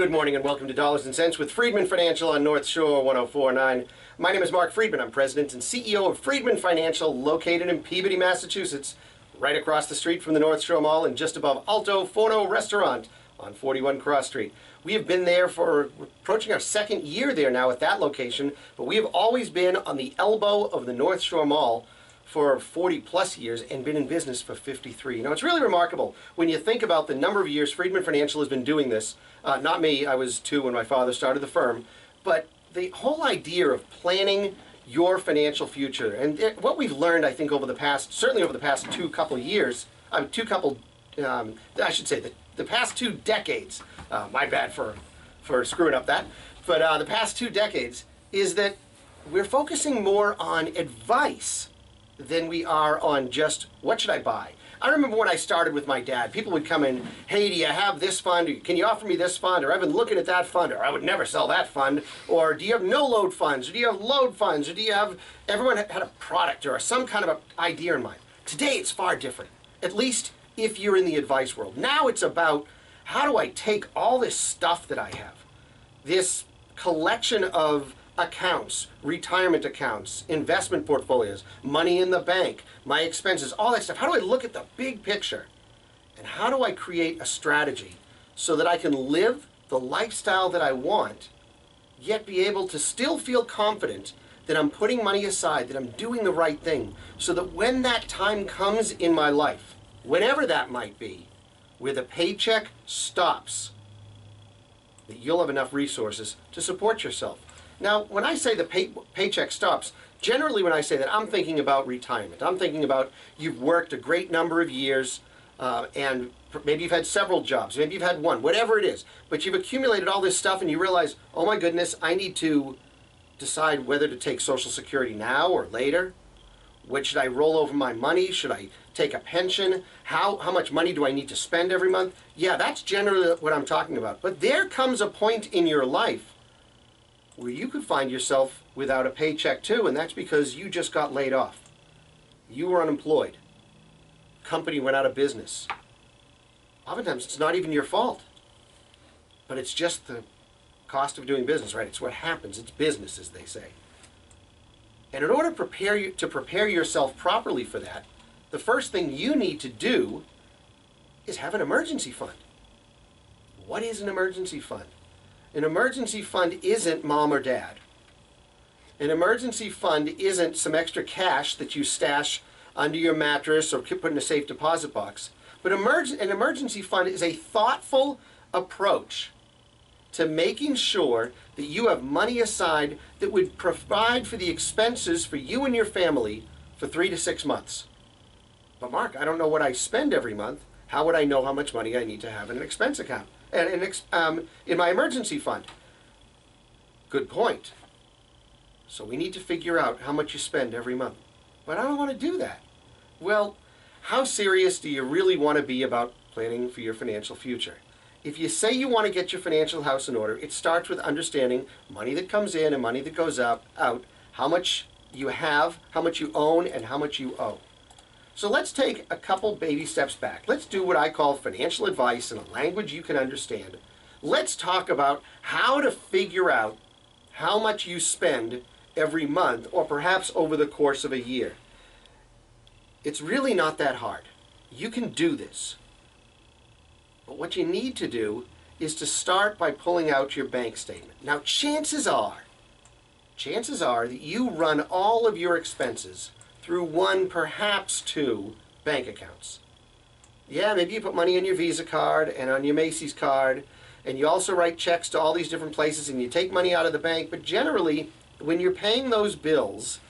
Good morning and welcome to Dollars and Cents with Freedman Financial on North Shore 1049. My name is Marc Freedman. I'm President and CEO of Freedman Financial, located in Peabody, Massachusetts, right across the street from the North Shore Mall and just above Alto Forno Restaurant on 41 Cross Street. We have been there for approaching our second year there now at that location, but we have always been on the elbow of the North Shore Mall for 40 plus years and been in business for 53. You know, it's really remarkable when you think about the number of years Freedman Financial has been doing this. Not me, I was 2 when my father started the firm, but the whole idea of planning your financial future, and what we've learned, I think, over the past, certainly over the past the past 2 decades, my bad for screwing up that, but the past 2 decades, is that we're focusing more on advice than we are on just, what should I buy? I remember when I started with my dad, people would come in, hey, do you have this fund? Or, can you offer me this fund? Or I've been looking at that fund, or I would never sell that fund. Or do you have no load funds? Or do you have load funds? Or do you have, everyone had a product or some kind of an idea in mind. Today it's far different, at least if you're in the advice world. Now it's about, how do I take all this stuff that I have, this collection of accounts, retirement accounts, investment portfolios, money in the bank, my expenses, all that stuff. How do I look at the big picture? And how do I create a strategy so that I can live the lifestyle that I want, yet be able to still feel confident that I'm putting money aside, that I'm doing the right thing, so that when that time comes in my life, whenever that might be, where the paycheck stops, that you'll have enough resources to support yourself. Now, when I say the paycheck stops, generally when I say that, I'm thinking about retirement. I'm thinking about you've worked a great number of years, and maybe you've had several jobs, maybe you've had one, whatever it is, but you've accumulated all this stuff and you realize, oh my goodness, I need to decide whether to take Social Security now or later. What should I roll over my money? Should I take a pension? How much money do I need to spend every month? Yeah, that's generally what I'm talking about. But there comes a point in your life where you could find yourself without a paycheck too, and that's because you just got laid off. You were unemployed. Company went out of business. Oftentimes it's not even your fault, but it's just the cost of doing business, right? It's what happens. It's business, as they say. And in order to prepare yourself properly for that, the first thing you need to do is have an emergency fund. What is an emergency fund? An emergency fund isn't mom or dad. An emergency fund isn't some extra cash that you stash under your mattress or put in a safe deposit box. But an emergency fund is a thoughtful approach to making sure that you have money aside that would provide for the expenses for you and your family for 3 to 6 months. But Mark, I don't know what I spend every month. How would I know how much money I need to have in an expense account? In my emergency fund? Good point. So we need to figure out how much you spend every month. But I don't want to do that. Well, how serious do you really want to be about planning for your financial future? If you say you want to get your financial house in order, it starts with understanding money that comes in and money that goes out, how much you have, how much you own, and how much you owe. So let's take a couple baby steps back. Let's do what I call financial advice in a language you can understand. Let's talk about how to figure out how much you spend every month or perhaps over the course of a year. It's really not that hard. You can do this. But what you need to do is to start by pulling out your bank statement. Now, chances are that you run all of your expenses through 1, perhaps 2 bank accounts. Yeah, maybe you put money on your Visa card and on your Macy's card, and you also write checks to all these different places and you take money out of the bank, but generally, when you're paying those bills,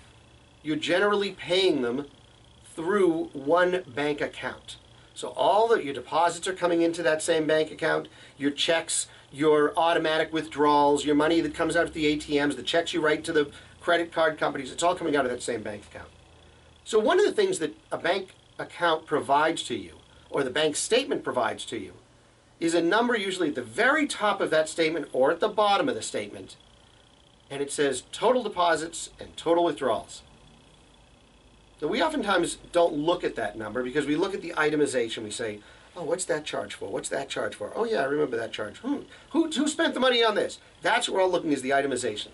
you're generally paying them through 1 bank account. So all your deposits are coming into that same bank account, your checks, your automatic withdrawals, your money that comes out at the ATMs, the checks you write to the credit card companies, it's all coming out of that same bank account. So one of the things that a bank account provides to you, or the bank statement provides to you, is a number usually at the very top of that statement or at the bottom of the statement, and it says total deposits and total withdrawals. So we oftentimes don't look at that number because we look at the itemization. We say, Oh, what's that charge for? What's that charge for? Oh yeah, I remember that charge. Who spent the money on this? That's what we're all looking is the itemization.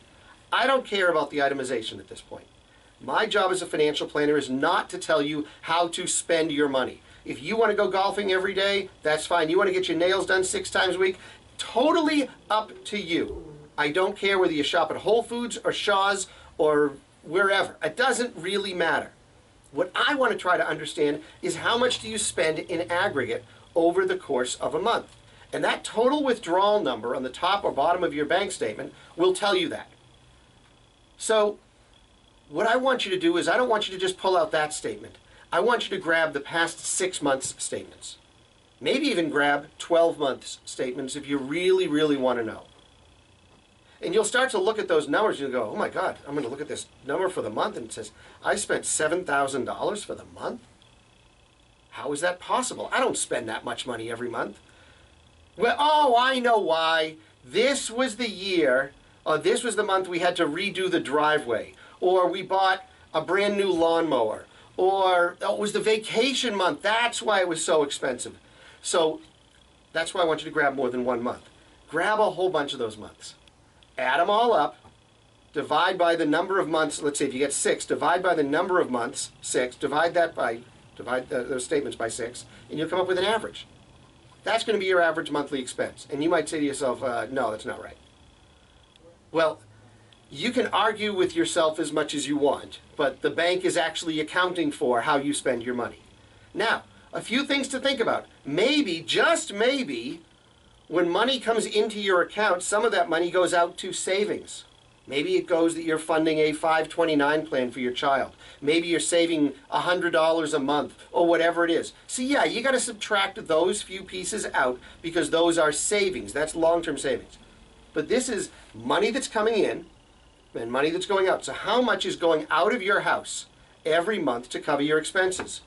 I don't care about the itemization at this point. My job as a financial planner is not to tell you how to spend your money. If you want to go golfing every day, that's fine. You want to get your nails done 6 times a week, totally up to you. I don't care whether you shop at Whole Foods or Shaw's or wherever. It doesn't really matter. What I want to try to understand is how much do you spend in aggregate over the course of a month. And that total withdrawal number on the top or bottom of your bank statement will tell you that. So what I want you to do is I don't want you to just pull out that statement. I want you to grab the past 6 months statements. Maybe even grab 12 months statements if you really, really want to know. And you'll start to look at those numbers and you'll go, oh my God, I'm going to look at this number for the month and it says, I spent $7,000 for the month? How is that possible? I don't spend that much money every month. Well, oh, I know why. This was the year, or this was the month we had to redo the driveway, or we bought a brand new lawnmower, or oh, it was the vacation month. That's why it was so expensive. So that's why I want you to grab more than 1 month. Grab a whole bunch of those months. Add them all up, divide by the number of months. Let's say if you get 6, divide by the number of months, 6, divide those statements by 6, and you'll come up with an average. That's going to be your average monthly expense. And you might say to yourself, no, that's not right. Well, you can argue with yourself as much as you want, but the bank is actually accounting for how you spend your money. Now, a few things to think about. Maybe, just maybe, when money comes into your account, some of that money goes out to savings. Maybe it goes that you're funding a 529 plan for your child. Maybe you're saving $100 a month or whatever it is. So yeah, you got to subtract those few pieces out because those are savings. That's long-term savings. But this is money that's coming in and money that's going out. So how much is going out of your house every month to cover your expenses?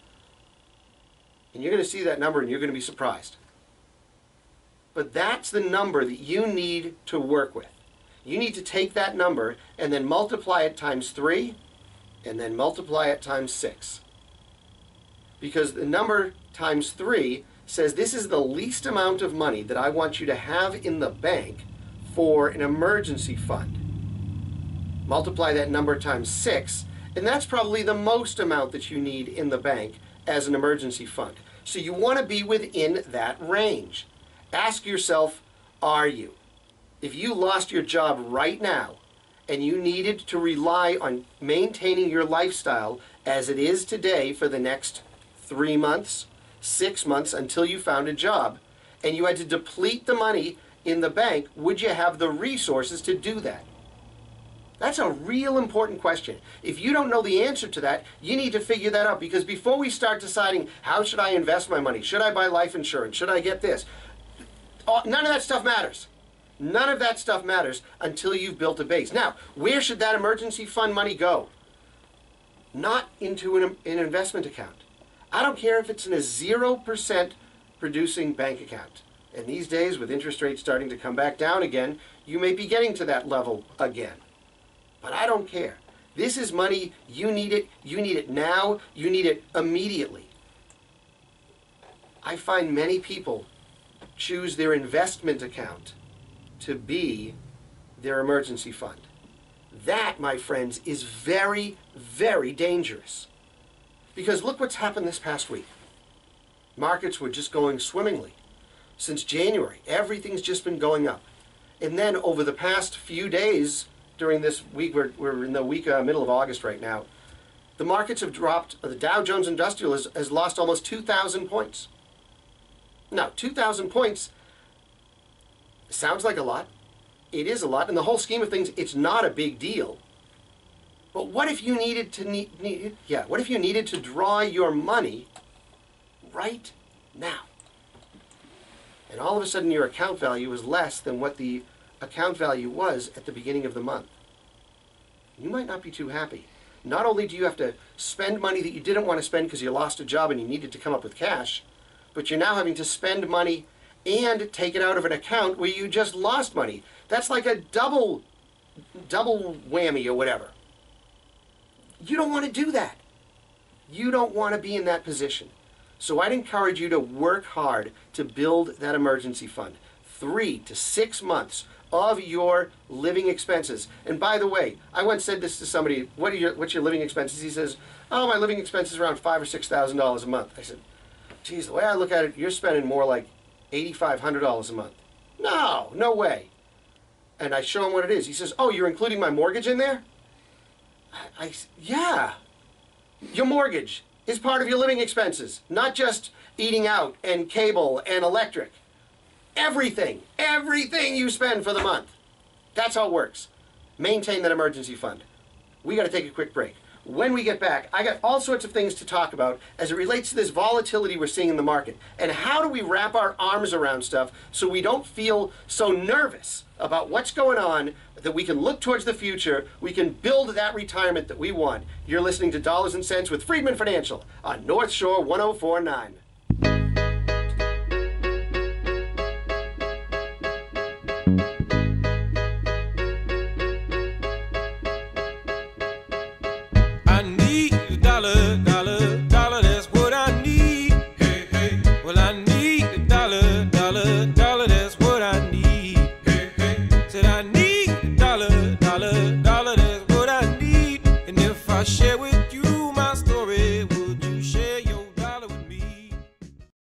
And you're going to see that number and you're going to be surprised. But that's the number that you need to work with. You need to take that number and then multiply it times 3 and then multiply it times 6. Because the number times 3 says this is the least amount of money that I want you to have in the bank for an emergency fund. Multiply that number times 6 and that's probably the most amount that you need in the bank as an emergency fund. So you want to be within that range. Ask yourself, are you? If you lost your job right now and you needed to rely on maintaining your lifestyle as it is today for the next 3 months, 6 months until you found a job, and you had to deplete the money in the bank, would you have the resources to do that? That's a real important question. If you don't know the answer to that, you need to figure that out because before we start deciding how should I invest my money, should I buy life insurance, should I get this, none of that stuff matters. None of that stuff matters until you've built a base. Now, where should that emergency fund money go? Not into an investment account. I don't care if it's in a 0% producing bank account. And these days, with interest rates starting to come back down again, you may be getting to that level again. But I don't care. This is money, you need it now, you need it immediately. I find many people choose their investment account to be their emergency fund. That, my friends, is very, very dangerous. Because look what's happened this past week. Markets were just going swimmingly. Since January, everything's just been going up. And then over the past few days during this week, we're in the week middle of August right now, the markets have dropped. The Dow Jones Industrial has lost almost 2,000 points. Now, 2,000 points sounds like a lot. It is a lot. In the whole scheme of things, it's not a big deal. But what if you needed to what if you needed to draw your money right now? And all of a sudden your account value is less than what the account value was at the beginning of the month. You might not be too happy. Not only do you have to spend money that you didn't want to spend because you lost a job and you needed to come up with cash, but you're now having to spend money and take it out of an account where you just lost money. That's like a double whammy or whatever. You don't want to do that. You don't want to be in that position. So I'd encourage you to work hard to build that emergency fund. 3 to 6 months of your living expenses. And by the way, I once said this to somebody, what's your living expenses? He says, oh, my living expenses are around $5,000 or $6,000 a month. I said, geez, the way I look at it, you're spending more like $8,500 a month. No way. And I show him what it is. He says, oh, you're including my mortgage in there? Yeah. Your mortgage is part of your living expenses, not just eating out and cable and electric. Everything you spend for the month. That's how it works. Maintain that emergency fund. We got to take a quick break. When we get back, I got all sorts of things to talk about as it relates to this volatility we're seeing in the market. And how do we wrap our arms around stuff so we don't feel so nervous about what's going on, that we can look towards the future, we can build that retirement that we want. You're listening to Dollars and Cents with Freedman Financial on North Shore 1049. Share with